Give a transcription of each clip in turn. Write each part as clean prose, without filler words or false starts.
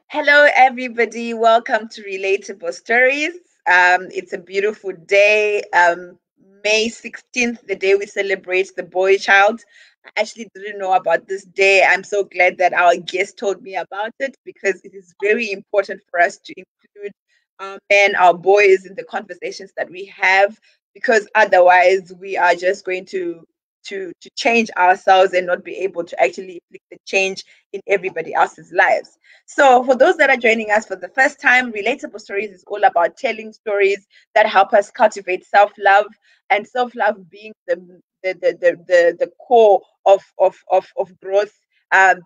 Hello, everybody. Welcome to Relatable Stories. It's a beautiful day, May 16th, the day we celebrate the boy child. I actually didn't know about this day. I'm so glad that our guest told me about it because it is very important for us to include our men, our boys in the conversations that we have, because otherwise we are just going to change ourselves and not be able to actually inflict the change in everybody else's lives. So, for those that are joining us for the first time, Relatable Stories is all about telling stories that help us cultivate self love, and self love being the core of growth.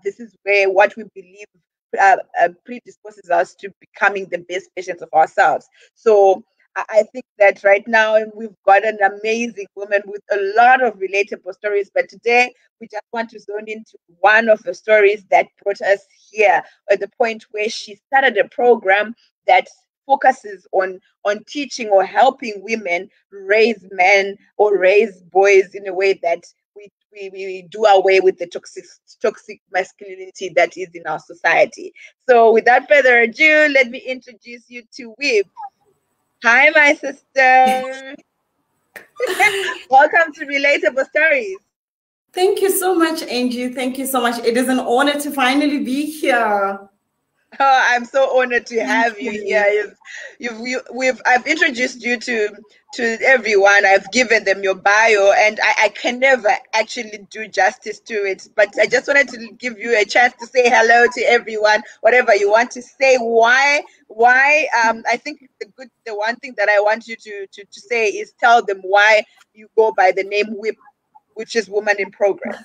This is where what we believe predisposes us to becoming the best versions of ourselves. So, I think that right now we've got an amazing woman with a lot of relatable stories. But today we just want to zone into one of the stories that brought us here, at the point where she started a program that focuses on teaching or helping women raise men or raise boys in a way that we do away with the toxic masculinity that is in our society. So without further ado, let me introduce you to Wib. Hi, my sister. Welcome to Relatable Stories. Thank you so much, Angie. Thank you so much. It is an honor to finally be here. Oh, I'm so honored to have you here. I've introduced you to everyone. I've given them your bio, and I can never actually do justice to it. But I just wanted to give you a chance to say hello to everyone, whatever you want to say. Why? I think the one thing that I want you to say is tell them why you go by the name Whip, which is Woman in Progress.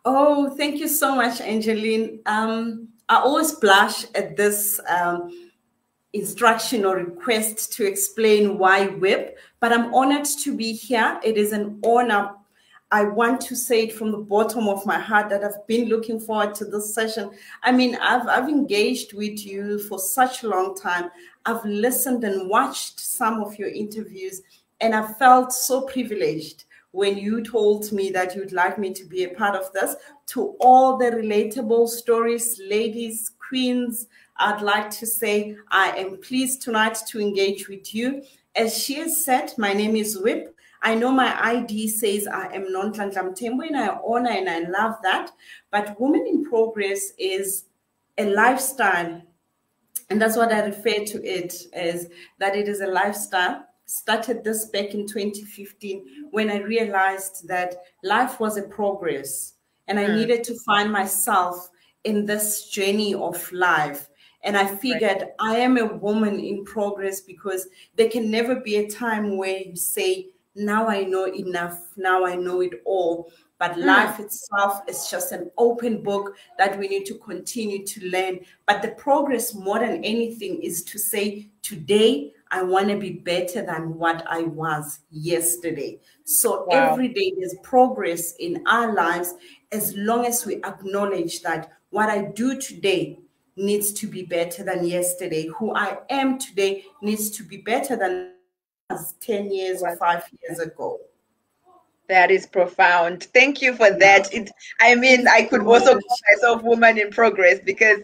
Oh, thank you so much, Angeline. I always blush at this instruction or request to explain why WHIP, but I'm honored to be here. It is an honor. I want to say it from the bottom of my heart that I've been looking forward to this session. I mean, I've engaged with you for such a long time. I've listened and watched some of your interviews, and I felt so privileged when you told me that you'd like me to be a part of this. To all the relatable stories, ladies, queens, I'd like to say I am pleased tonight to engage with you. As she has said, my name is Whip. I know my ID says I am non-Tlandlam Tembo, and I honor and I love that. But Woman in Progress is a lifestyle. And that's what I refer to it as, that it is a lifestyle. Started this back in 2015 when I realized that life was a progress and I needed to find myself in this journey of life. And I figured I am a woman in progress because there can never be a time where you say, now I know enough, now I know it all. But life itself is just an open book that we need to continue to learn. But the progress more than anything is to say, today, I want to be better than what I was yesterday. So every day there's progress in our lives as long as we acknowledge that what I do today needs to be better than yesterday. Who I am today needs to be better than 10 years or 5 years ago. That is profound. Thank you for that. I could also call myself Woman in Progress because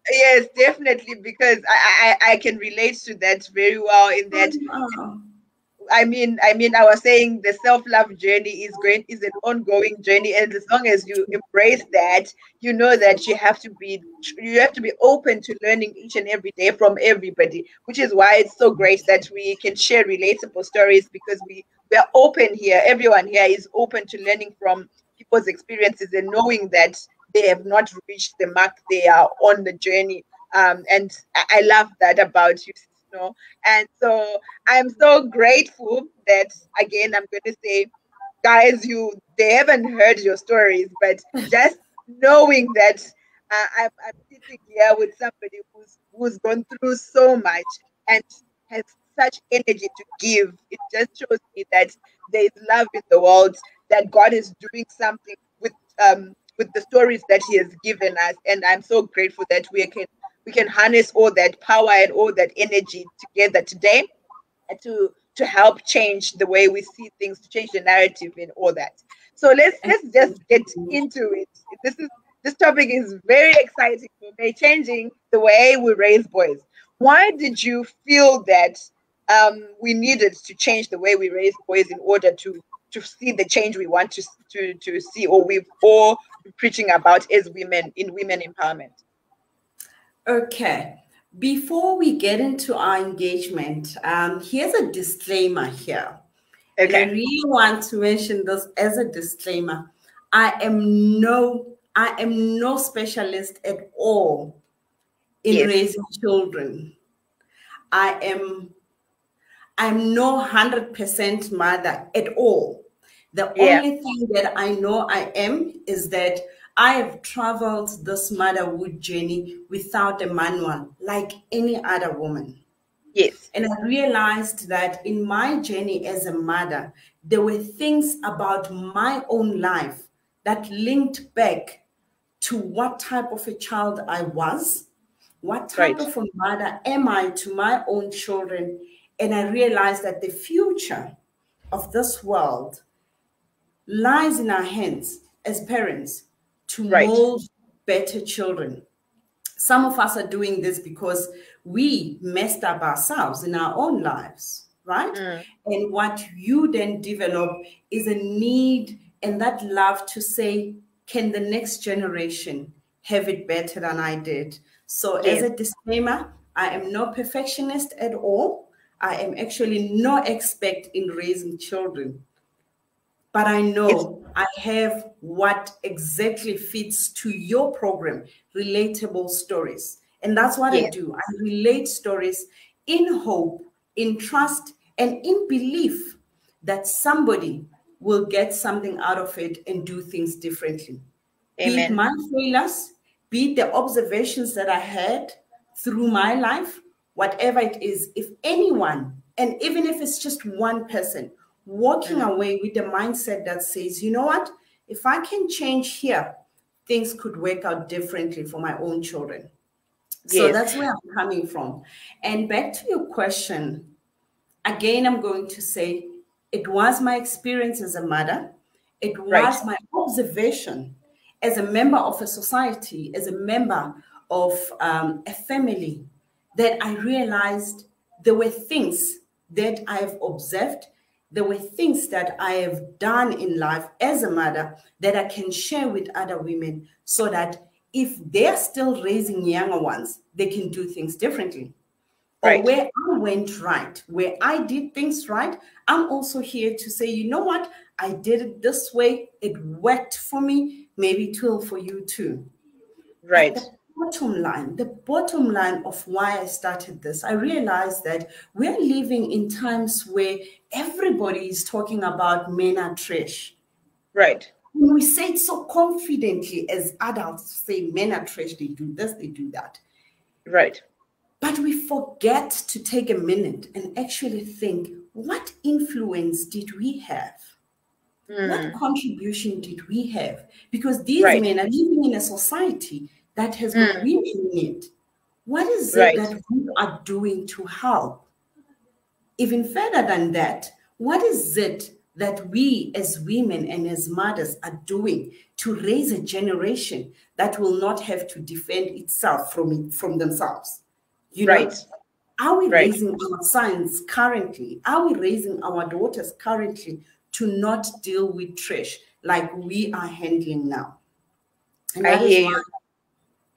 yes, definitely, because I can relate to that very well in that. I was saying the self-love journey is an ongoing journey, and as long as you embrace that, you know that you have to be open to learning each and every day from everybody, which is why it's so great that we can share relatable stories, because we are open here. Everyone here is open to learning from people's experiences and knowing that they have not reached the mark, they are on the journey. And I love that about you. And so I'm so grateful that, again, I'm going to say, guys, they haven't heard your stories, but just knowing that I'm sitting here with somebody who's gone through so much and has such energy to give, it just shows me that there is love in the world, that God is doing something with the stories that He has given us, and I'm so grateful that we can harness all that power and all that energy together today to help change the way we see things, to change the narrative and all that. So let's just get into it. This topic is very exciting for me, changing the way we raise boys. Why did you feel that we needed to change the way we raise boys in order to see the change we want to see, or we've all been preaching about as women in women empowerment? Okay. Before we get into our engagement, here's a disclaimer here. And I Okay. really want to mention this as a disclaimer. I am no specialist at all in Yes. raising children. I'm no 100% mother at all. The Yeah. only thing that I know I am is that I have traveled this motherhood journey without a manual, like any other woman. Yes. And I realized that in my journey as a mother, there were things about my own life that linked back to what type of a child I was, what type Right. of a mother am I to my own children. And I realized that the future of this world lies in our hands as parents to Right. mold better children. Some of us are doing this because we messed up ourselves in our own lives, right? Mm. And what you then develop is a need and that love to say, can the next generation have it better than I did? So, as Yes. a disclaimer, I am no perfectionist at all. I am actually no expert in raising children. But I It's know I have what exactly fits to your program, relatable stories. And that's what I yes. do. I relate stories in hope, in trust, and in belief that somebody will get something out of it and do things differently. Be it Amen. my failures, be it the observations that I had through my life, whatever it is, if anyone, and even if it's just one person, walking Mm. away with the mindset that says, you know what, if I can change here, things could work out differently for my own children. So Yes. that's where I'm coming from. And back to your question, again, I'm going to say it was my experience as a mother, it Right. was my observation as a member of a society, as a member of a family, that I realized there were things that I have observed, there were things that I have done in life as a mother that I can share with other women so that if they're still raising younger ones, they can do things differently. Or Right. where I went right, where I did things right, I'm also here to say, you know what? I did it this way. It worked for me. Maybe it will for you too. But Right. the bottom line of why I started this, I realized that we're living in times where everybody is talking about men are trash. Right. And we say it so confidently as adults, say men are trash, they do this, they do that. Right. But we forget to take a minute and actually think, what influence did we have? What Mm. contribution did we have? Because these Right. men are living in a society that has got Mm. women in it. What is it Right. that we are doing to help? Even further than that, what is it that we as women and as mothers are doing to raise a generation that will not have to defend itself from themselves? You Right. know, are we Right. raising our sons currently? Are we raising our daughters currently to not deal with trash like we are handling now? And I that is hear why, you.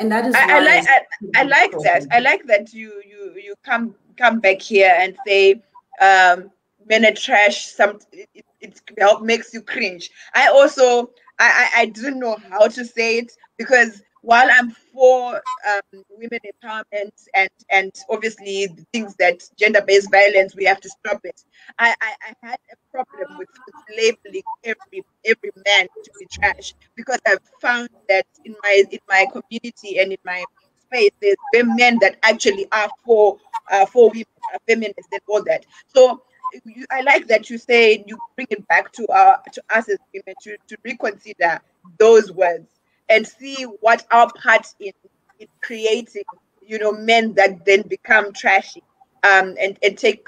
and that is I why I like started I this like that. program. I like that you come back here and say men are trash. It help makes you cringe. I also I didn't know how to say it because while I'm for women empowerment and obviously the things that gender-based violence, we have to stop it. I had a problem with labeling every man to be trash because I've found that in my community and in my space, there's men that actually are for women, are feminists and all that. So I like that you say you bring it back to us as women to reconsider those words and see what our part in creating, men that then become trashy, and take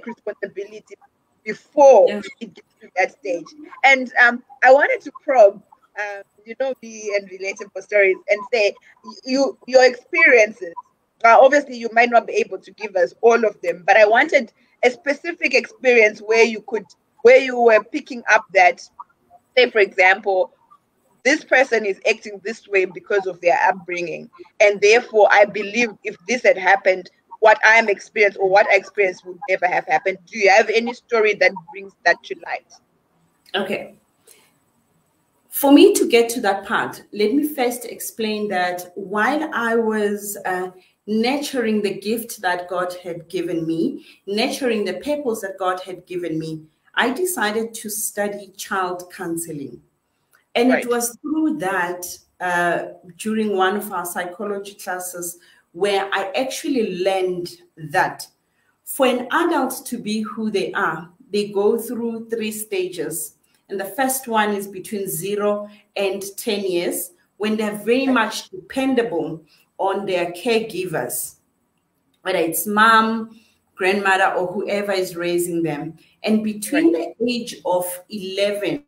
responsibility before Yeah. it gets to that stage. And I wanted to probe. be and relatable stories and say your experiences. Obviously, you might not be able to give us all of them, but I wanted a specific experience where you were picking up that, say, for example, this person is acting this way because of their upbringing, and therefore, I believe if this had happened, what I am experienced or what I experienced would never have happened. Do you have any story that brings that to light? Okay. For me to get to that part, let me first explain that while I was nurturing the gift that God had given me, nurturing the purpose that God had given me, I decided to study child counseling. And Right. it was through that, during one of our psychology classes, where I actually learned that for an adult to be who they are, they go through 3 stages. And the first one is between 0 and 10 years, when they're very much dependable on their caregivers, whether it's mom, grandmother, or whoever is raising them. And between the age of 11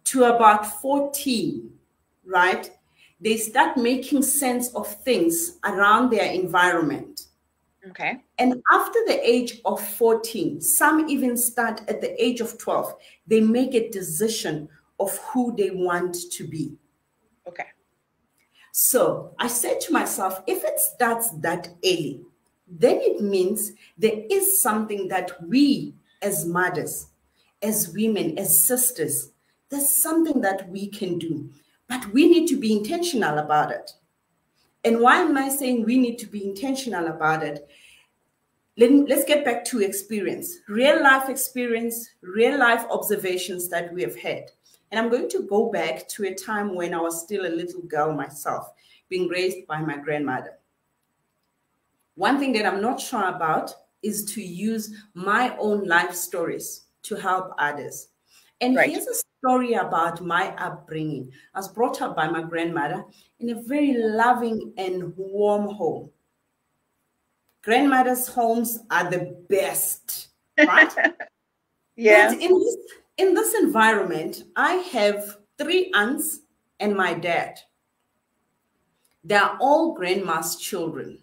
to about 14, right, they start making sense of things around their environment. Okay. And after the age of 14, some even start at the age of 12, they make a decision of who they want to be. Okay. So I said to myself, if it starts that early, then it means there is something that we as mothers, as women, as sisters, there's something that we can do, but we need to be intentional about it. And why am I saying we need to be intentional about it? Let's get back to experience, real life experience, real life observations that we have had. And I'm going to go back to a time when I was still a little girl myself, being raised by my grandmother. One thing that I'm not sure about is to use my own life stories to help others. And here's a story about my upbringing. I was brought up by my grandmother in a very loving and warm home. Grandmothers' homes are the best, right? Yeah. But in this environment, I have 3 aunts and my dad. They're all grandma's children.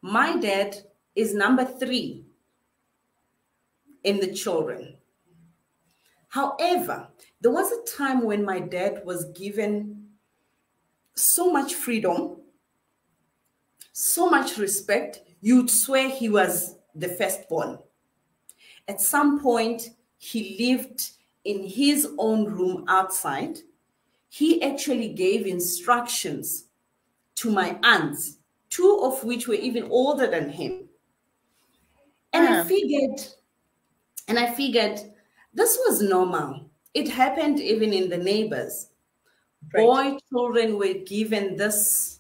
My dad is number 3 in the children. However, there was a time when my dad was given so much freedom, so much respect, you'd swear he was the firstborn. At some point, he lived in his own room outside. He actually gave instructions to my aunts, 2 of which were even older than him. And I figured this was normal. It happened even in the neighbors. Boy children were given this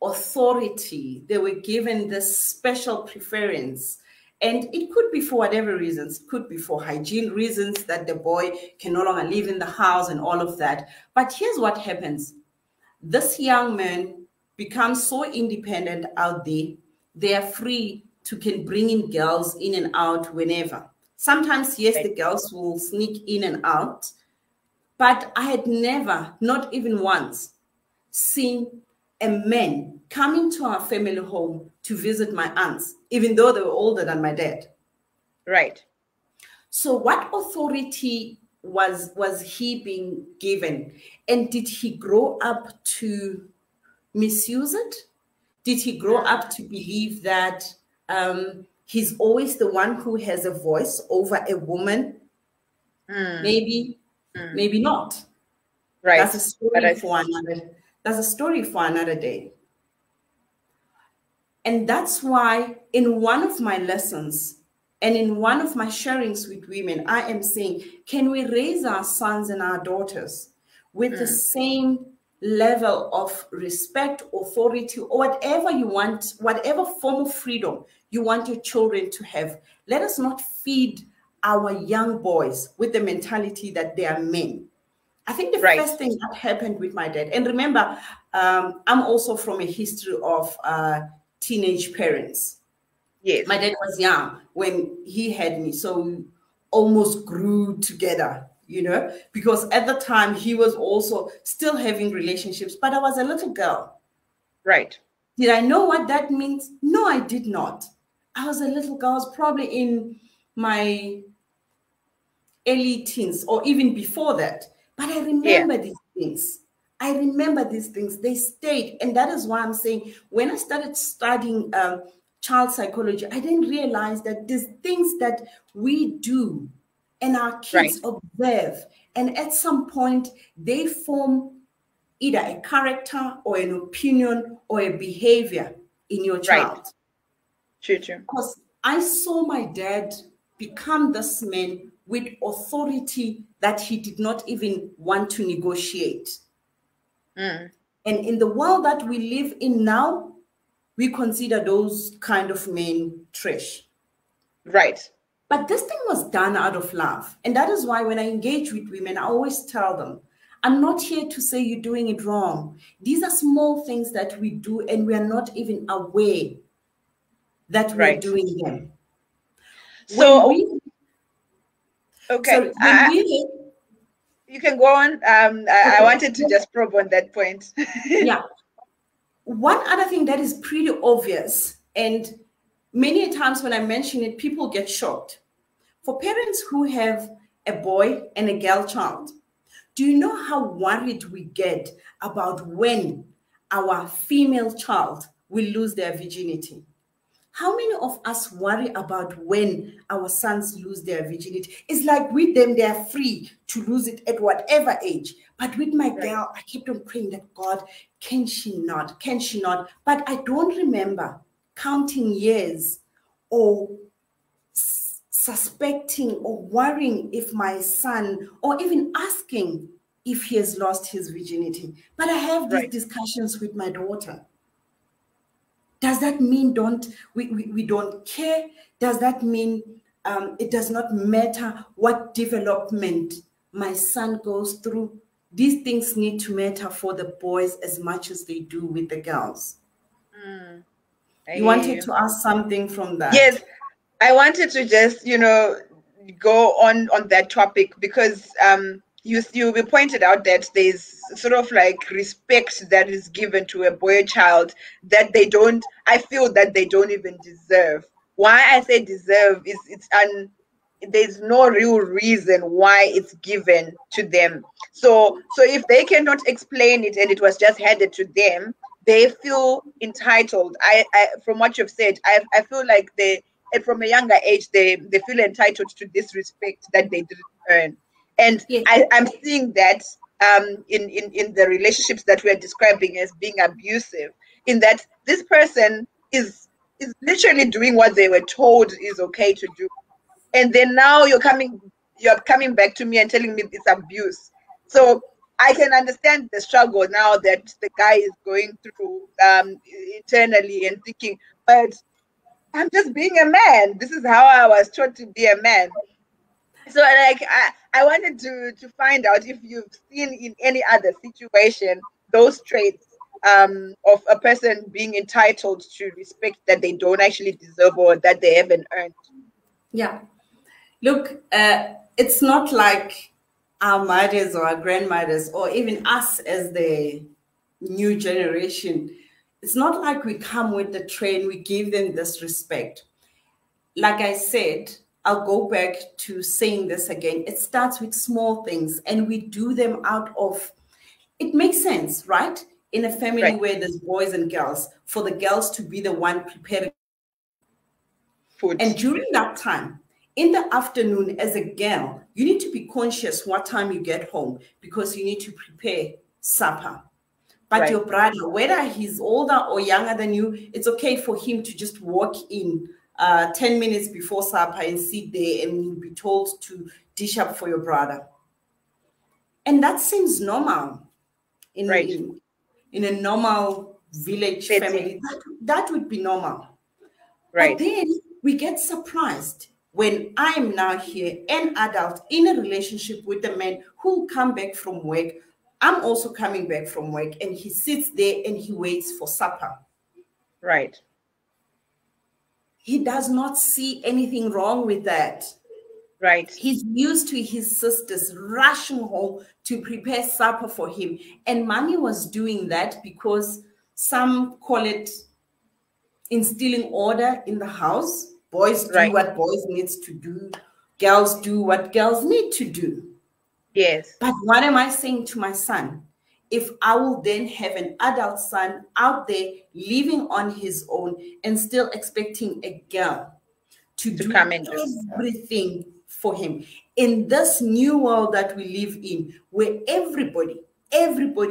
authority. They were given this special preference. And it could be for whatever reasons. It could be for hygiene reasons, that the boy can no longer live in the house and all of that. But here's what happens. This young man becomes so independent out there. They are free to can bring in girls in and out whenever. Sometimes, yes, the girls will sneak in and out. But I had never, not even once, seen a man coming to our family home to visit my aunts, even though they were older than my dad. Right. So what authority was he being given? And did he grow up to misuse it? Did he grow up to believe that he's always the one who has a voice over a woman? Maybe, maybe not. Right. That's a story for another. That's a story for another day. And that's why in one of my lessons and in one of my sharings with women, I am saying, can we raise our sons and our daughters with the same level of respect, authority, or whatever you want, whatever form of freedom you want your children to have? Let us not feed our young boys with the mentality that they are men. I think the first thing that happened with my dad, and remember, I'm also from a history of teenage parents. Yes. My dad was young when he had me, so we almost grew together, you know, because at the time he was also still having relationships, but I was a little girl. Right. Did I know what that means? No, I did not. I was a little girl. I was probably in my early teens or even before that. But I remember these things. I remember these things. They stayed. And that is why I'm saying when I started studying child psychology, I didn't realize that these things that we do and our kids observe, and at some point they form either a character or an opinion or a behavior in your child. True, true. Because I saw my dad become this man with authority that he did not even want to negotiate. And in the world that we live in now, we consider those kind of men trash. Right. But this thing was done out of love. And that is why when I engage with women, I always tell them, I'm not here to say you're doing it wrong. These are small things that we do and we are not even aware that we're doing them. So, okay. You can go on. I wanted to just probe on that point. Yeah. One other thing that is pretty obvious, and many times when I mention it, people get shocked. For parents who have a boy and a girl child, do you know how worried we get about when our female child will lose their virginity? How many of us worry about when our sons lose their virginity? It's like with them, they are free to lose it at whatever age. But with my girl, I kept on praying that God, can she not? Can she not? But I don't remember counting years or suspecting or worrying if my son, or even asking if he has lost his virginity. But I have these discussions with my daughter. Does that mean we don't care? Does that mean it does not matter what development my son goes through? These things need to matter for the boys as much as they do with the girls. You wanted to ask something from that? Yes, I wanted to just, go on that topic because you pointed out that there's sort of like respect that is given to a boy child that I feel that they don't even deserve. Why I say deserve is there's no real reason why it's given to them. So if they cannot explain it and it was just handed to them, they feel entitled. I from what you've said, I feel like and from a younger age, they feel entitled to this respect that they didn't earn. And I'm seeing that in the relationships that we're describing as being abusive, in that this person is literally doing what they were told is okay to do. And then now you're coming back to me and telling me it's abuse. So I can understand the struggle now that the guy is going through internally and thinking, but I'm just being a man. This is how I was taught to be a man. So like I wanted to find out if you've seen in any other situation those traits of a person being entitled to respect that they don't actually deserve or that they haven't earned. Yeah. Look, it's not like our mothers or our grandmothers or even us as the new generation. It's not like we come with the train, we give them this respect. Like I said, I'll go back to saying this again. It starts with small things and we do them out of, it makes sense, right? In a family where there's boys and girls, for the girls to be the one preparing food. And during that time, in the afternoon, as a girl, you need to be conscious what time you get home because you need to prepare supper. But your brother, whether he's older or younger than you, it's okay for him to just walk in 10 minutes before supper and sit there and you'll be told to dish up for your brother. And that seems normal in a normal village family. That would be normal. But then we get surprised when I'm now here, an adult in a relationship with a man who'll come back from work. I'm also coming back from work and he sits there and he waits for supper. He does not see anything wrong with that. Right. He's used to his sisters rushing home to prepare supper for him. And mommy was doing that because some call it instilling order in the house. Boys do Right. what boys needs to do. Girls do what girls need to do. Yes. But what am I saying to my son? If I will then have an adult son out there living on his own and still expecting a girl to To do come and do. everything for him in this new world that we live in, where everybody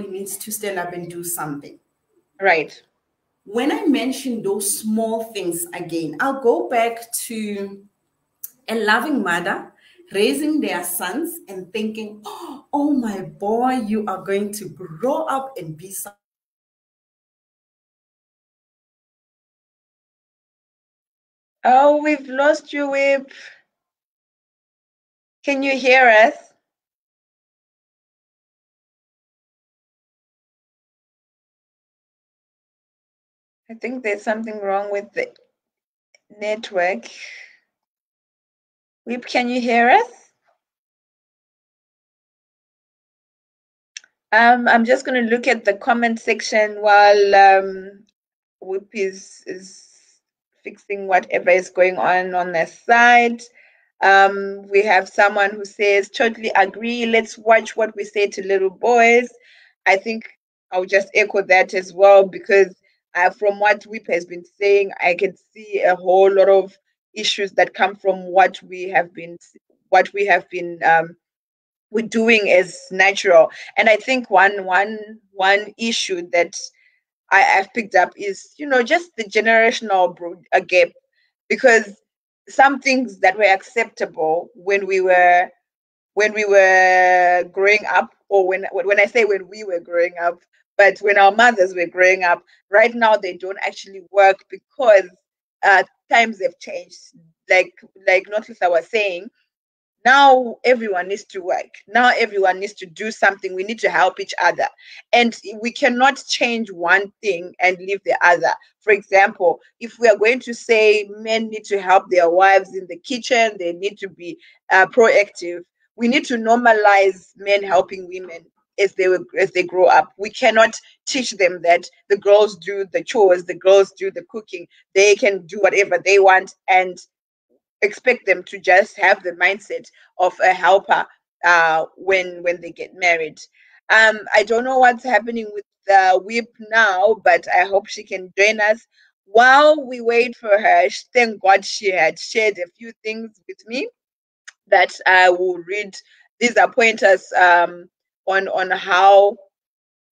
needs to stand up and do something. Right. When I mention those small things again, I'll go back to a loving mother raising their sons and thinking, oh my boy, you are going to grow up and be something. Oh, we've lost you, Whip. Can you hear us? I think there's something wrong with the network. Whip, can you hear us? I'm just going to look at the comment section while Whip is fixing whatever is going on their side. We have someone who says, totally agree. Let's watch what we say to little boys. I think I'll just echo that as well, because from what Whip has been saying, I can see a whole lot of issues that come from what we have been we're doing as natural. And I think one issue that I've picked up is, just the generational gap, because some things that were acceptable when we were growing up, or when I say when we were growing up, but when our mothers were growing up, right now they don't actually work, because times have changed. Like Notlisa was saying, now everyone needs to work. Now everyone needs to do something. We need to help each other. And we cannot change one thing and leave the other. For example, if we are going to say men need to help their wives in the kitchen, they need to be proactive. We need to normalize men helping women as they grow up. We cannot teach them that the girls do the chores, the girls do the cooking, they can do whatever they want, and expect them to just have the mindset of a helper when they get married. I don't know what's happening with the Whip now, but I hope she can join us. While we wait for her, thank God she had shared a few things with me that I will read. These are pointers on how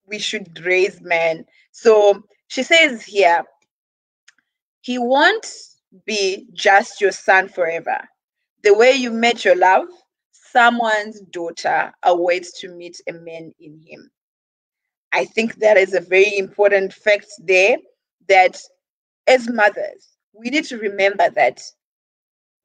we should raise men. So she says here, he won't be just your son forever. The way you met your love, someone's daughter awaits to meet a man in him. I think that is a very important fact there, that as mothers, we need to remember that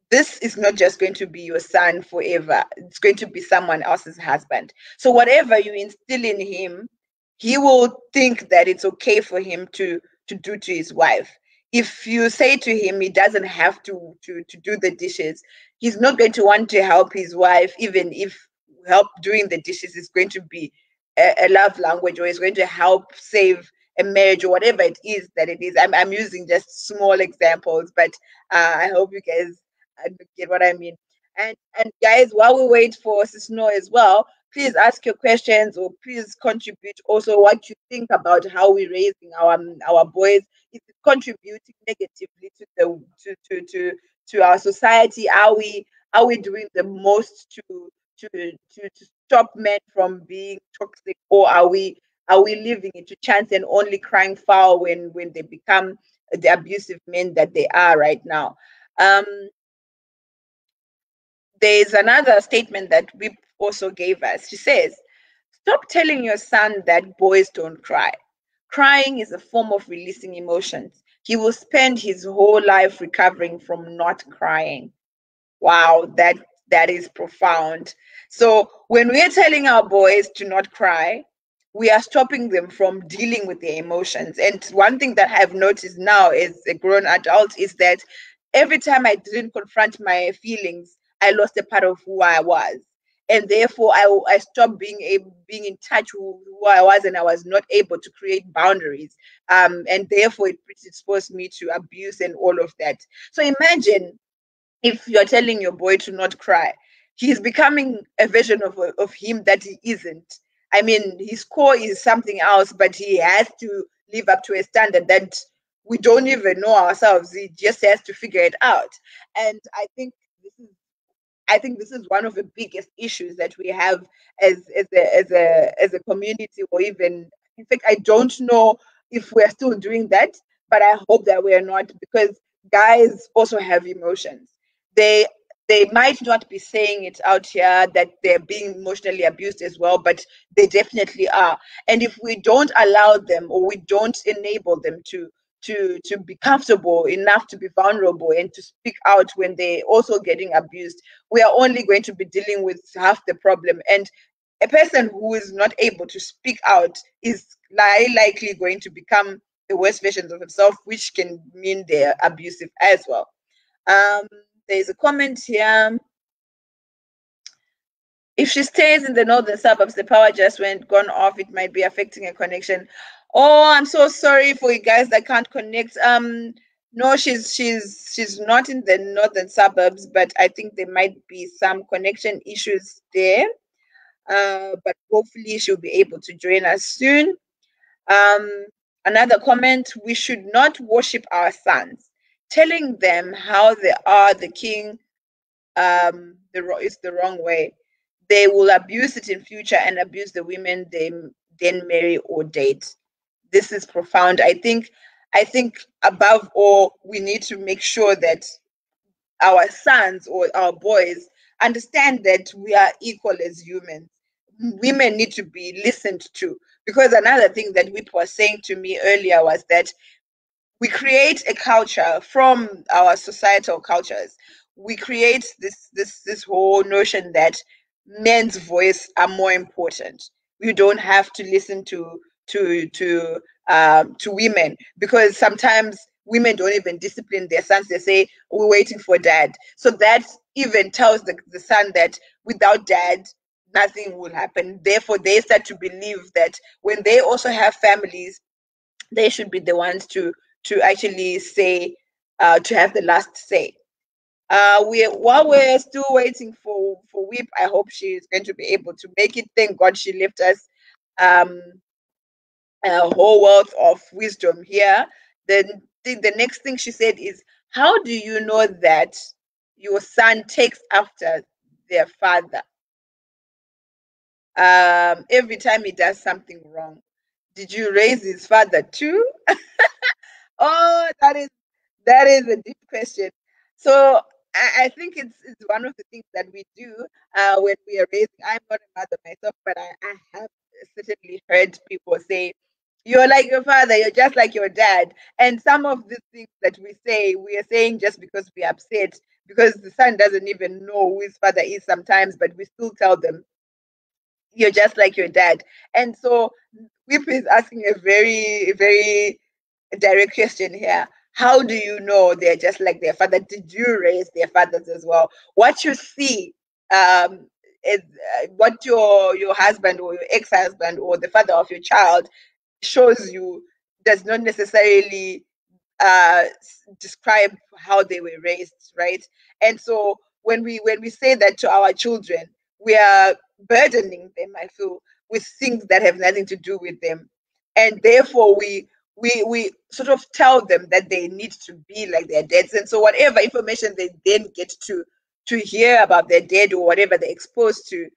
this is not just going to be your son forever. It's going to be someone else's husband. So whatever you instill in him, he will think that it's okay for him to do to his wife. If you say to him he doesn't have to do the dishes, he's not going to want to help his wife, even if help doing the dishes is going to be a love language, or is going to help save a marriage, or whatever it is that it is. I'm using just small examples, but I hope you guys get what I mean. And guys, while we wait for Snow as well, please ask your questions, or please contribute also what you think about how we're raising our boys. Is it contributing negatively to the to our society? Are we doing the most to stop men from being toxic, or are we leaving it to chance and only crying foul when they become the abusive men that they are right now? Um, there's another statement that we also gave us. She says, stop telling your son that boys don't cry. Crying is a form of releasing emotions. He will spend his whole life recovering from not crying. Wow, that is profound. So when we are telling our boys to not cry, we are stopping them from dealing with their emotions. And one thing that I've noticed now as a grown adult is that every time I didn't confront my feelings, I lost a part of who I was. And therefore, I stopped being being in touch with who I was, and I was not able to create boundaries. And therefore, it predisposed me to abuse and all of that. So imagine if you're telling your boy to not cry, he's becoming a version of him that he isn't. I mean, his core is something else, but he has to live up to a standard that we don't even know ourselves. He just has to figure it out. And I think this is one of the biggest issues that we have as a community, or even, in fact, I don't know if we're still doing that, but I hope that we're not, because guys also have emotions. They they might not be saying it out here that they're being emotionally abused as well, but they definitely are. And if we don't allow them, or we don't enable them to be comfortable enough to be vulnerable and to speak out when they're also getting abused, we are only going to be dealing with half the problem. And a person who is not able to speak out is likely going to become the worst versions of themselves, which can mean they're abusive as well. Um, there's a comment here. If she stays in the northern suburbs, the power just went gone off. It might be affecting a connection. Oh, I'm so sorry for you guys that can't connect. No, she's not in the northern suburbs, but I think there might be some connection issues there. But hopefully she'll be able to join us soon. Um, Another comment: we should not worship our sons, telling them how they are the king is the wrong way. They will abuse it in future and abuse the women they then marry or date. This is profound. I think above all, we need to make sure that our sons or our boys understand that we are equal as humans. Women need to be listened to, because another thing that people were saying to me earlier was that we create a culture from our societal cultures. We create this whole notion that men's voice are more important. You don't have to listen to women, because sometimes women don't even discipline their sons. They say we're waiting for dad. So that even tells the son that without dad nothing will happen. Therefore, they start to believe that when they also have families, they should be the ones to actually say, to have the last say. We While we're still waiting for Whip, I hope she is going to be able to make it. Thank God she left us um, a whole wealth of wisdom here. The next thing she said is, how do you know that your son takes after their father every time he does something wrong? Did you raise his father too? Oh, that is a deep question. So I think it's one of the things that we do when we are raising. I'm not a mother myself, but I have certainly heard people say, "You're like your father. You're just like your dad." And some of the things that we are saying just because we're upset, because the son doesn't even know who his father is sometimes, but we still tell them, "You're just like your dad." And so Whip is asking a very, very direct question here. How do you know they're just like their father? Did you raise their fathers as well? What you see, is what your husband or your ex-husband or the father of your child shows you does not necessarily describe how they were raised, right? And so when we say that to our children, we are burdening them, I feel, with things that have nothing to do with them, and therefore we sort of tell them that they need to be like their dads. And so whatever information they then get to hear about their dad, or whatever they're exposed to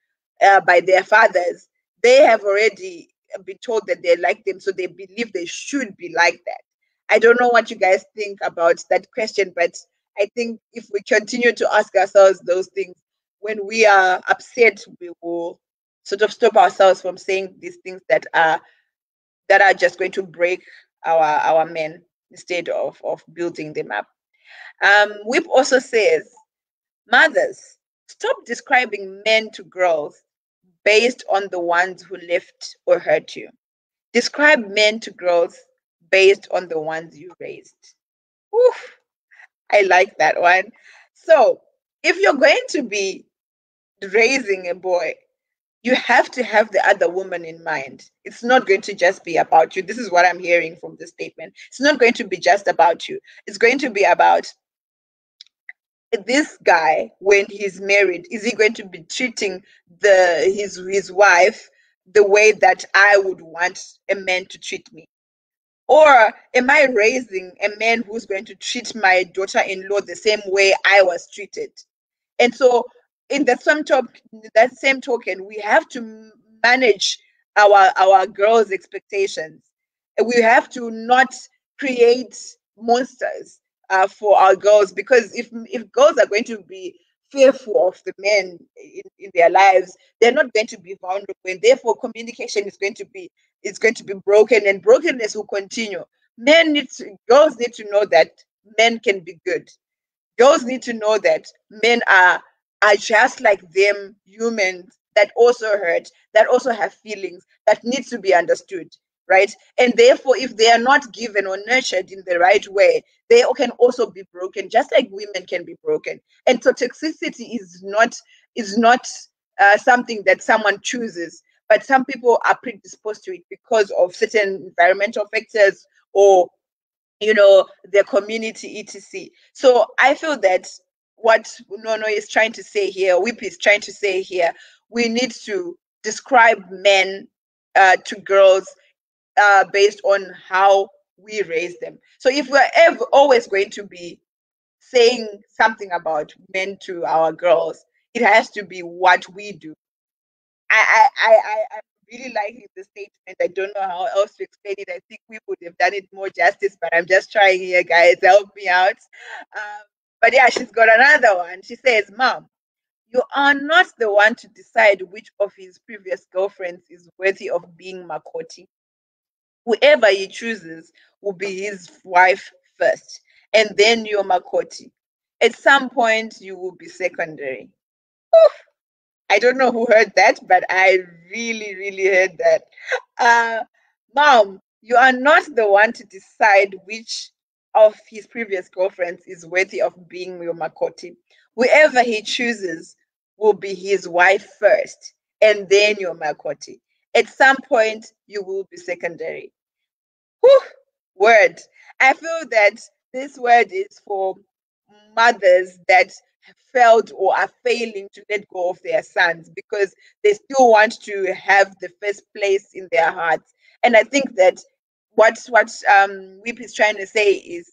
by their fathers, they have already been told that they're like them, so they believe they should be like that. I don't know what you guys think about that question, but I think if we continue to ask ourselves those things when we are upset, we will sort of stop ourselves from saying these things that are just going to break our men instead of building them up. Whip also says, mothers, stop describing men to girls based on the ones who left or hurt you. Describe men to girls based on the ones you raised. Oof, I like that one. So if you're going to be raising a boy, you have to have the other woman in mind. It's not going to just be about you. This is what I'm hearing from this statement. It's not going to be just about you. It's going to be about this guy when he's married. Is he going to be treating his wife the way that I would want a man to treat me? Or am I raising a man who's going to treat my daughter-in-law the same way I was treated? And so, in that same token, we have to manage our girls' expectations. We have to not create monsters for our girls, because if girls are going to be fearful of the men in their lives, they're not going to be vulnerable, and therefore communication is going to be broken, and brokenness will continue. Girls need to know that men can be good. Girls need to know that men are just like them, humans that also hurt, that also have feelings, that needs to be understood, right? And therefore, if they are not given or nurtured in the right way, they can also be broken, just like women can be broken. And so, toxicity is not something that someone chooses, but some people are predisposed to it because of certain environmental factors or their community, etc. So I feel that what Nono is trying to say here, Whip is trying to say here, we need to describe men to girls based on how we raise them. So if we're always going to be saying something about men to our girls, it has to be what we do. I'm really liking the statement. I don't know how else to explain it. I think we would have done it more justice, but I'm just trying here, guys. Help me out. But yeah, she's got another one. She says, Mom, you are not the one to decide which of his previous girlfriends is worthy of being Makoti. Whoever he chooses will be his wife first, and then you're Makoti. At some point, you will be secondary. I don't know who heard that, but I really, really heard that. Uh, Mom, you are not the one to decide which of his previous girlfriends is worthy of being your Makoti. Whoever he chooses will be his wife first, and then your Makoti. At some point, you will be secondary. Whew, word. I feel that this word is for mothers that have failed or are failing to let go of their sons because they still want to have the first place in their hearts. And I think that what Whip is trying to say is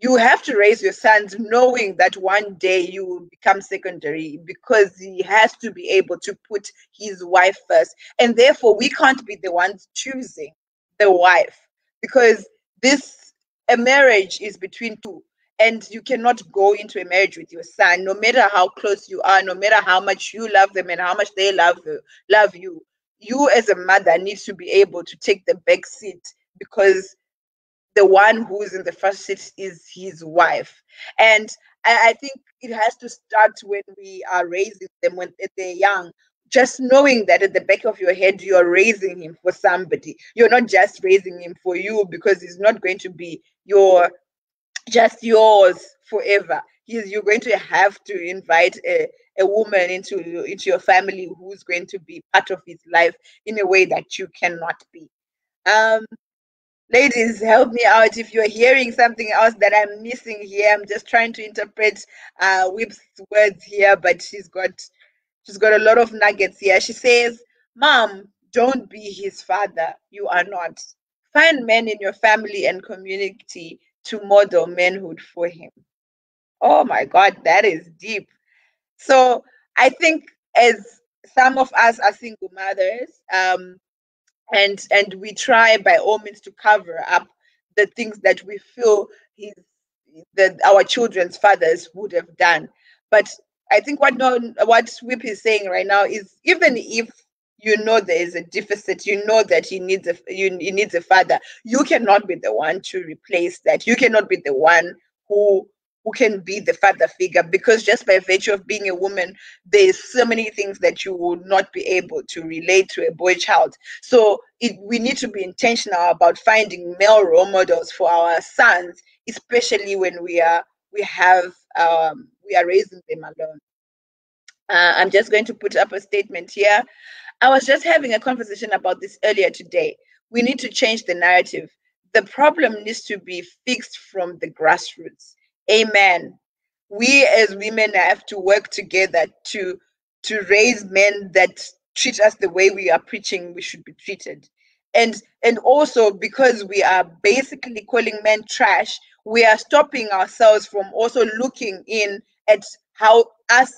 you have to raise your sons knowing that one day you will become secondary, because he has to be able to put his wife first. And therefore, we can't be the ones choosing the wife, because this a marriage is between two. And you cannot go into a marriage with your son, no matter how close you are, no matter how much you love them and how much they love you. You as a mother needs to be able to take the back seat, because the one who's in the front seat is his wife. And I think it has to start when we are raising them when they're young. Just knowing that at the back of your head, you're raising him for somebody. You're not just raising him for you, because he's not going to be just yours forever. You're going to have to invite a woman into your family who's going to be part of his life in a way that you cannot be. Um, Ladies, help me out if you're hearing something else that I'm missing here. I'm just trying to interpret Whip's words here, but she's got a lot of nuggets here. She says, Mom, don't be his father. You are not. Find men in your family and community to model manhood for him. Oh my God, that is deep. So I think as some of us are single mothers, and we try by all means to cover up the things that we feel that our children's fathers would have done. But I think what Whip is saying right now is, even if there is a deficit, that he needs a father, you cannot be the one to replace that. You cannot be the one who can be the father figure, because just by virtue of being a woman, there's so many things that you will not be able to relate to a boy child. So we need to be intentional about finding male role models for our sons, especially when we have we are raising them alone. I'm just going to put up a statement here. I was just having a conversation about this earlier today. We need to change the narrative. The problem needs to be fixed from the grassroots. Amen. We as women have to work together to raise men that treat us the way we are preaching we should be treated. And also because we are basically calling men trash, we are stopping ourselves from also looking in at how us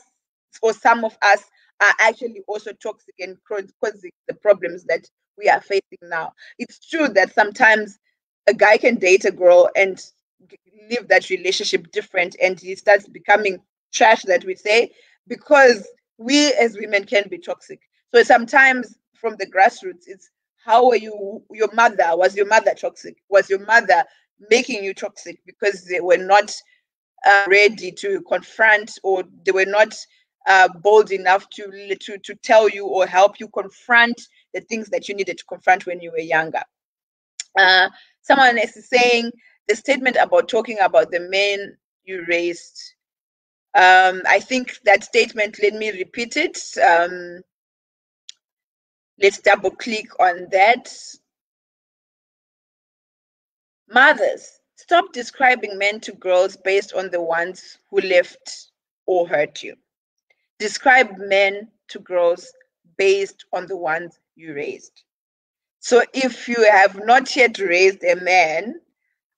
or some of us are actually also toxic and causing the problems that we are facing now. It's true that sometimes a guy can date a girl and leave that relationship different and he starts becoming trash, that we say, because we as women can be toxic. So sometimes from the grassroots, it's how are you, your mother, was your mother toxic? Was your mother making you toxic because they were not ready to confront, or they were not bold enough to tell you or help you confront the things that you needed to confront when you were younger. Someone is saying the statement about talking about the men you raised. I think that statement, let me repeat it. Let's double click on that. Mothers, stop describing men to girls based on the ones who left or hurt you. Describe men to girls based on the ones you raised. So if you have not yet raised a man,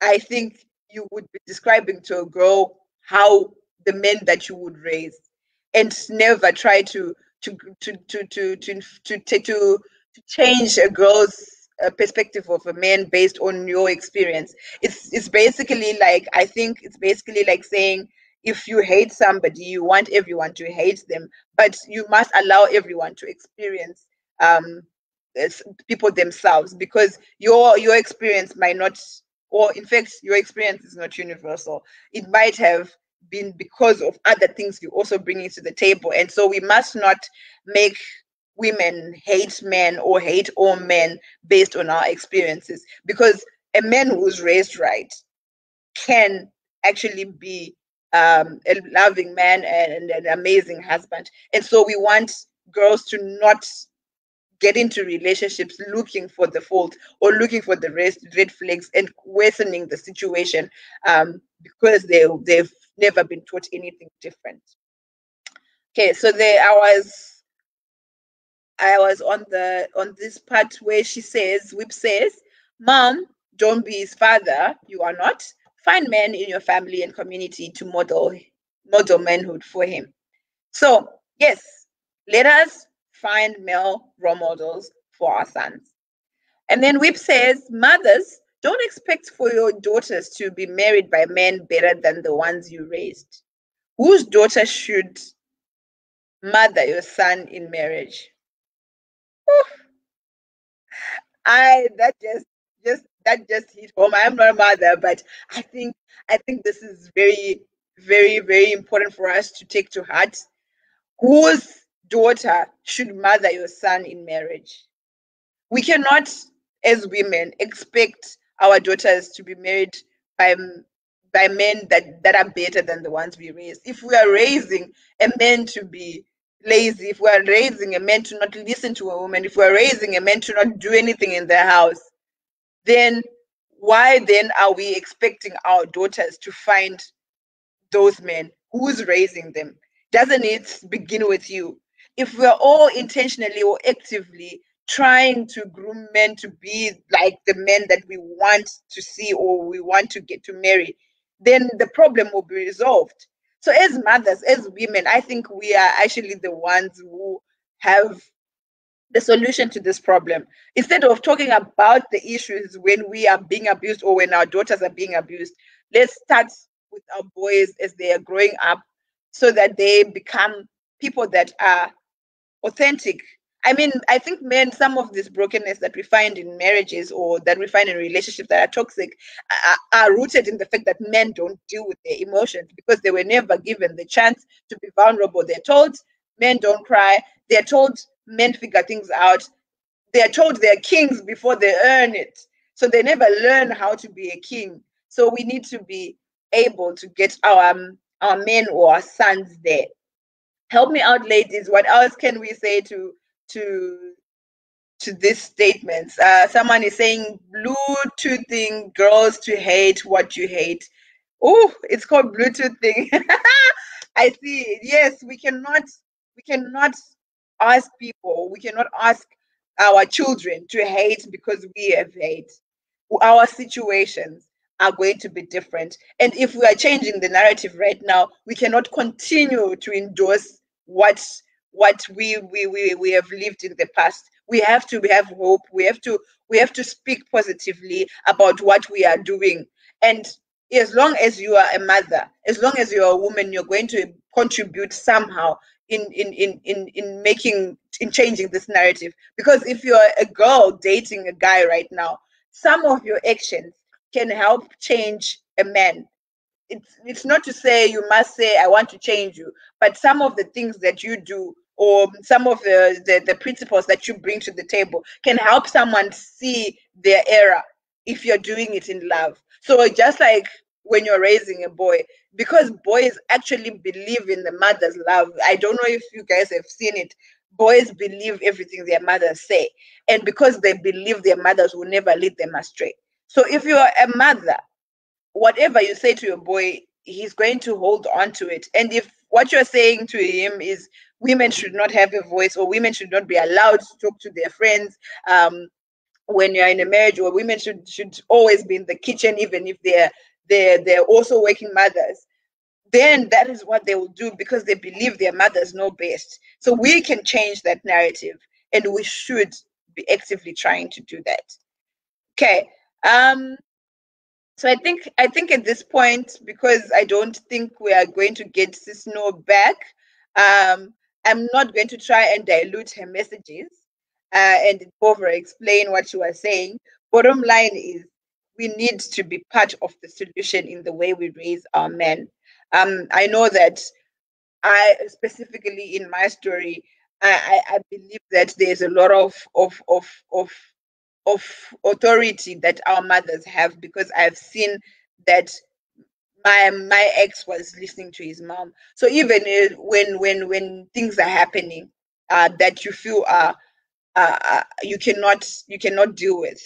I think you would be describing to a girl how the men that you would raise, and never try to change a girl's perspective of a man based on your experience. It's basically like, I think it's basically like saying, if you hate somebody, you want everyone to hate them, but you must allow everyone to experience um, people themselves, because your experience might not, or in fact your experience is not universal. It might have been because of other things you also bringing to the table, and so we must not make women hate men or hate all men based on our experiences, because a man who's raised right can actually be a loving man and an amazing husband. And so we want girls to not get into relationships looking for the fault or looking for the red flags and worsening the situation, because they've never been taught anything different. Okay, so there I was on this part where Whip says, Mom, don't be his father, you are not. Find men in your family and community to model manhood for him. So yes, let us find male role models for our sons. And then Whip says, mothers, don't expect for your daughters to be married by men better than the ones you raised. Whose daughter should mother your son in marriage? I that just hit home. I'm not a mother, but I think this is very, very, very important for us to take to heart. Whose daughter should mother your son in marriage? We cannot, as women, expect our daughters to be married by by men that are better than the ones we raise. If we are raising a man to be lazy, if we are raising a man to not listen to a woman, if we are raising a man to not do anything in the house, then why then are we expecting our daughters to find those men? Who's raising them? Doesn't it begin with you? If we're all intentionally or actively trying to groom men to be like the men that we want to see or we want to get to marry, then the problem will be resolved. So as mothers, as women, I think we are actually the ones who have the solution to this problem. Instead of talking about the issues when we are being abused or when our daughters are being abused, let's start with our boys as they are growing up, so that they become people that are authentic. I mean, I think men, some of this brokenness that we find in marriages or that we find in relationships that are toxic are rooted in the fact that men don't deal with their emotions because they were never given the chance to be vulnerable. They're told men don't cry. They're told men figure things out. They're told they're kings before they earn it. So they never learn how to be a king. So we need to be able to get our our men or our sons there. Help me out, ladies. What else can we say to to these statements? Someone is saying Bluetoothing girls to hate what you hate. Oh, it's called Bluetoothing. I see. Yes, we cannot ask people, we cannot ask our children to hate because we have hate. Our situations are going to be different. And if we are changing the narrative right now, we cannot continue to endorse what we have lived in the past. We have to have hope. We have to speak positively about what we are doing. And as long as you are a mother, as long as you're a woman, you're going to contribute somehow in changing this narrative. Because if you're a girl dating a guy right now, some of your actions can help change a man. It's not to say you must say I want to change you, but some of the things that you do or some of the principles that you bring to the table can help someone see their error if you're doing it in love. So just like when you're raising a boy, because boys actually believe in the mother's love. I don't know if you guys have seen it. Boys believe everything their mothers say, and because they believe their mothers will never lead them astray. So if you're a mother, whatever you say to your boy, he's going to hold on to it. And if what you're saying to him is women should not have a voice or women should not be allowed to talk to their friends when you're in a marriage, or women should always be in the kitchen even if they're also working mothers, then that is what they will do because they believe their mothers know best. So we can change that narrative, and we should be actively trying to do that. Okay. So I think at this point, because I don't think we are going to get Sisno back, I'm not going to try and dilute her messages and over explain what she was saying. Bottom line is we need to be part of the solution in the way we raise our men. I know that I specifically in my story, I believe that there's a lot of authority that our mothers have, because I've seen that my ex was listening to his mom. So even when things are happening that you feel you cannot deal with,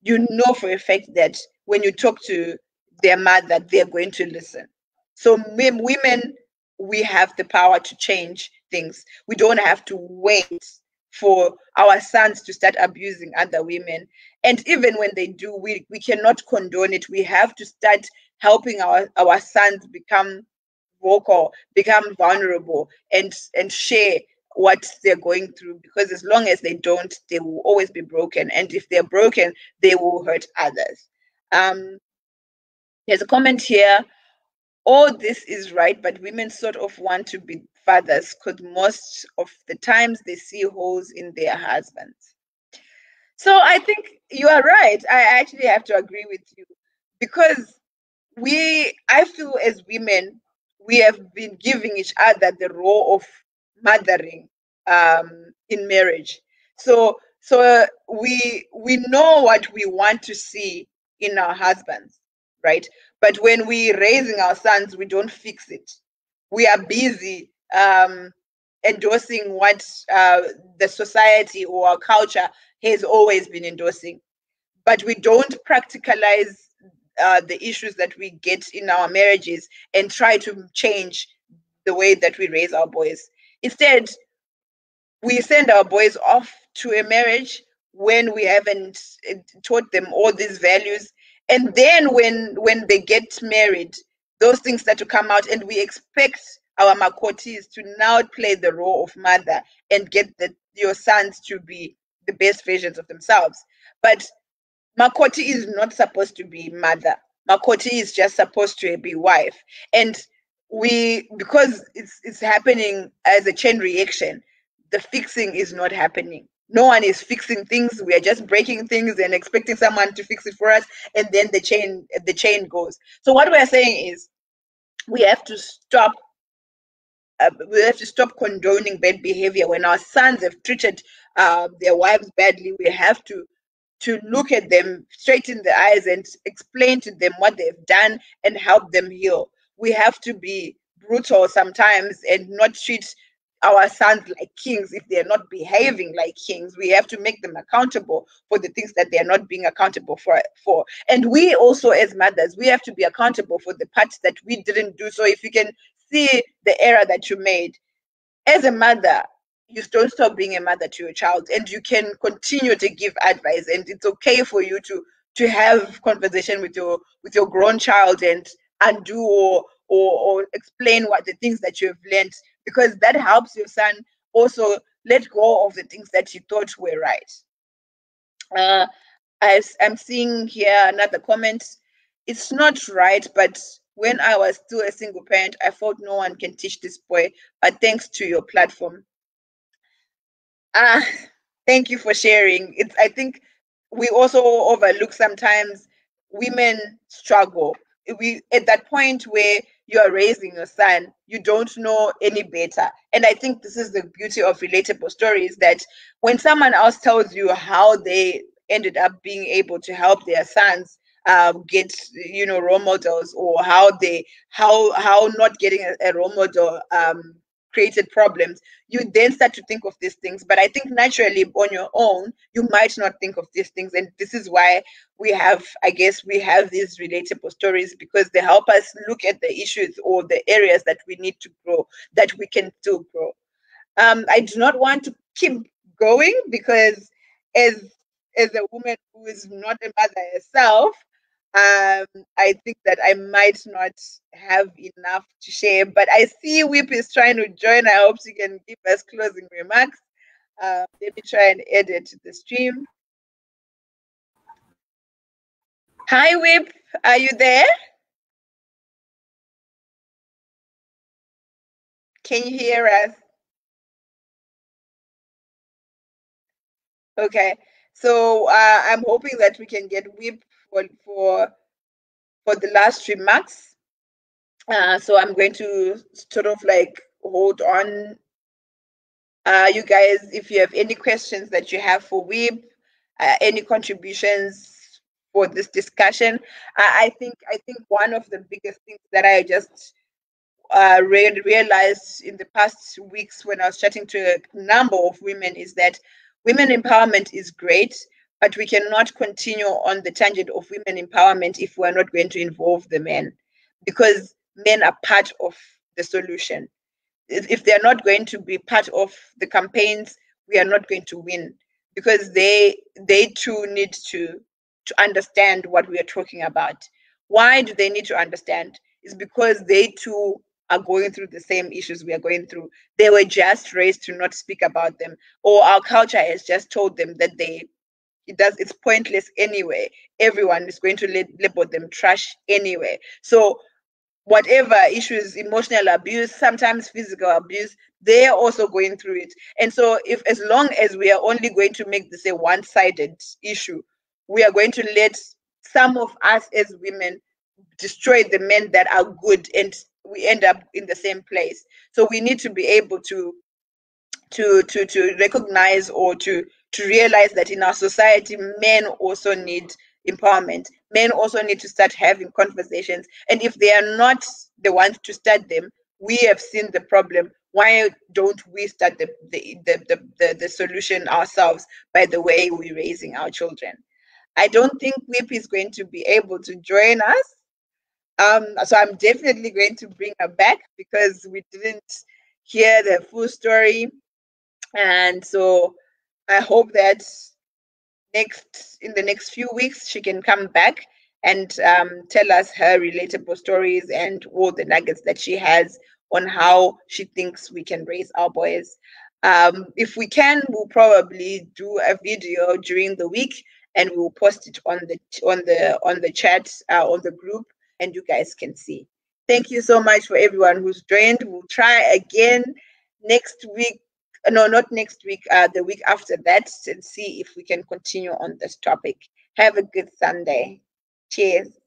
you know for a fact that when you talk to their mother, they're going to listen. So women, we have the power to change things. We don't have to wait for our sons to start abusing other women. And even when they do, we cannot condone it. We have to start helping our sons become vocal, become vulnerable, and share what they're going through, because as long as they don't, they will always be broken, and if they're broken, they will hurt others. um there's a comment here: all this is right, but women sort of want to be fathers because most of the times they see holes in their husbands. So I think you are right. I actually have to agree with you, because I feel as women, we have been giving each other the role of mothering in marriage. So we know what we want to see in our husbands, right? But when we raising our sons, we don't fix it. We are busy endorsing what the society or our culture has always been endorsing, but we don't practicalize the issues that we get in our marriages and try to change the way that we raise our boys. Instead, we send our boys off to a marriage when we haven't taught them all these values, and then when they get married, those things start to come out, and we expect our makotis to now play the role of mother and get your sons to be the best versions of themselves. But Makoti is not supposed to be mother. Makoti is just supposed to be wife. And because it's happening as a chain reaction, the fixing is not happening. No one is fixing things. We are just breaking things and expecting someone to fix it for us, and then the chain goes. So what we are saying is we have to stop condoning bad behavior. When our sons have treated their wives badly, we have to look at them straight in the eyes and explain to them what they've done and help them heal. We have to be brutal sometimes and not treat our sons like kings if they're not behaving like kings. We have to make them accountable for the things that they're not being accountable for. And we also, as mothers, we have to be accountable for the parts that we didn't do. So if you can see the error that you made as a mother, you don't stop being a mother to your child, and you can continue to give advice, and it's okay for you to have conversation with your grown child and undo or explain what the things that you have learned, because that helps your son also let go of the things that you thought were right. uh, I'm seeing here another comment. It's not right, but when I was still a single parent, I thought no one can teach this boy, but thanks to your platform. Ah, thank you for sharing. It's, I think we also overlook sometimes women struggle. We at that point where you are raising your son, you don't know any better. And I think this is the beauty of relatable stories, that when someone else tells you how they ended up being able to help their sons get, you know, role models, or how they how not getting a role model created problems, you then start to think of these things. But I think naturally on your own, you might not think of these things. And this is why we have, I guess, we have these relatable stories, because they help us look at the issues or the areas that we need to grow, that we can still grow. I do not want to keep going, because as as a woman who is not a mother herself, I think that I might not have enough to share. But I see Whip is trying to join. I hope she can give us closing remarks. Let me try and add it to the stream. Hi, Whip. Are you there? Can you hear us? Okay. So I'm hoping that we can get Whip for the last remarks. So I'm going to sort of like hold on. You guys, if you have any questions that you have for Weeb, any contributions for this discussion, I think one of the biggest things that I just realized in the past weeks when I was chatting to a number of women is that women empowerment is great, but we cannot continue on the tangent of women empowerment if we're not going to involve the men, because men are part of the solution. If they're not going to be part of the campaigns, we are not going to win, because they too need to understand what we are talking about. Why do they need to understand? It's because they too are going through the same issues we are going through. They were just raised to not speak about them, or our culture has just told them that it's pointless anyway. Everyone is going to label them trash anyway. So whatever issues, emotional abuse, sometimes physical abuse, they're also going through it. And so if, as long as we are only going to make this a one-sided issue, we are going to let some of us as women destroy the men that are good, and we end up in the same place. So we need to be able to recognize, or to realize that in our society, men also need empowerment. Men also need to start having conversations, and if they are not the ones to start them, we have seen the problem. Why don't we start the solution ourselves by the way we're raising our children? I don't think Whip is going to be able to join us. So I'm definitely going to bring her back, because we didn't hear the full story. And so I hope that in the next few weeks she can come back and tell us her relatable stories and all the nuggets that she has on how she thinks we can raise our boys. If we can, we'll probably do a video during the week, and we'll post it on the chat, on the group, and you guys can see. Thank you so much for everyone who's joined. We'll try again next week. No, not next week, the week after that, and see if we can continue on this topic. Have a good Sunday. Cheers.